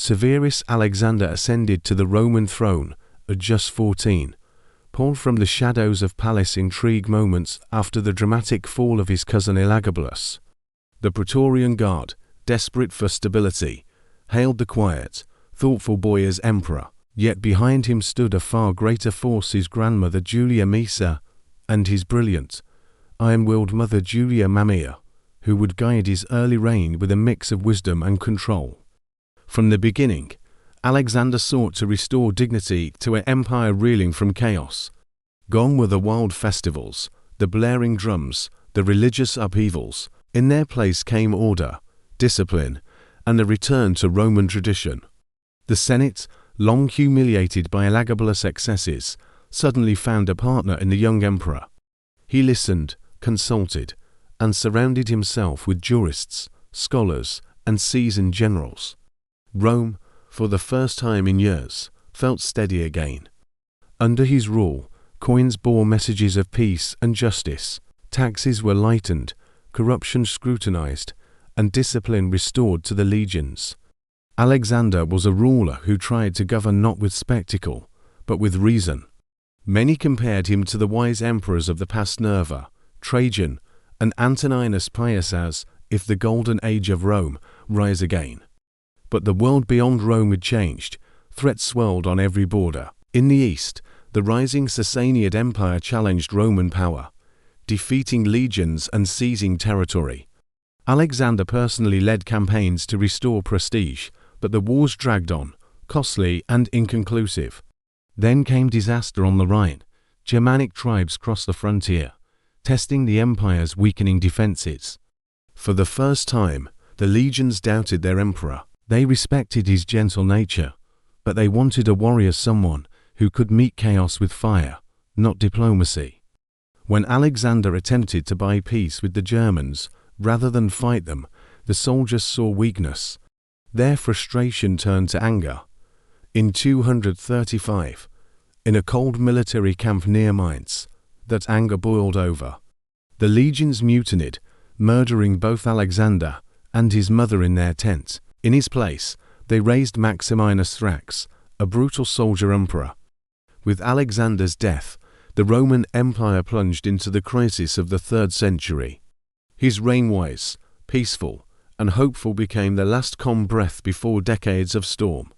Severus Alexande ascended to the Roman throne at just 14, pulled from the shadows of palace intrigue moments after the dramatic fall of his cousin Elagabalus. The Praetorian Guard, desperate for stability, hailed the quiet, thoughtful boy as emperor, yet behind him stood a far greater force: his grandmother Julia Maesa and his brilliant, iron-willed mother Julia Mamaea, who would guide his early reign with a mix of wisdom and control. From the beginning, Alexander sought to restore dignity to an empire reeling from chaos. Gone were the wild festivals, the blaring drums, the religious upheavals. In their place came order, discipline, and a return to Roman tradition. The Senate, long humiliated by Elagabalus' excesses, suddenly found a partner in the young emperor. He listened, consulted, and surrounded himself with jurists, scholars, and seasoned generals. Rome, for the first time in years, felt steady again. Under his rule, coins bore messages of peace and justice, taxes were lightened, corruption scrutinized, and discipline restored to the legions. Alexander was a ruler who tried to govern not with spectacle, but with reason. Many compared him to the wise emperors of the past: Nerva, Trajan, and Antoninus Pius, as if the golden age of Rome rise again. But the world beyond Rome had changed. Threats swirled on every border. In the east, the rising Sassanid Empire challenged Roman power, defeating legions and seizing territory. Alexander personally led campaigns to restore prestige, but the wars dragged on, costly and inconclusive. Then came disaster on the Rhine. Germanic tribes crossed the frontier, testing the empire's weakening defenses. For the first time, the legions doubted their emperor. They respected his gentle nature, but they wanted a warrior, someone who could meet chaos with fire, not diplomacy. When Alexander attempted to buy peace with the Germans rather than fight them, the soldiers saw weakness. Their frustration turned to anger. In 235, in a cold military camp near Mainz, that anger boiled over. The legions mutinied, murdering both Alexander and his mother in their tent. In his place, they raised Maximinus Thrax, a brutal soldier emperor. With Alexander's death, the Roman Empire plunged into the crisis of the 3rd century. His reign wise, peaceful, and hopeful became the last calm breath before decades of storm.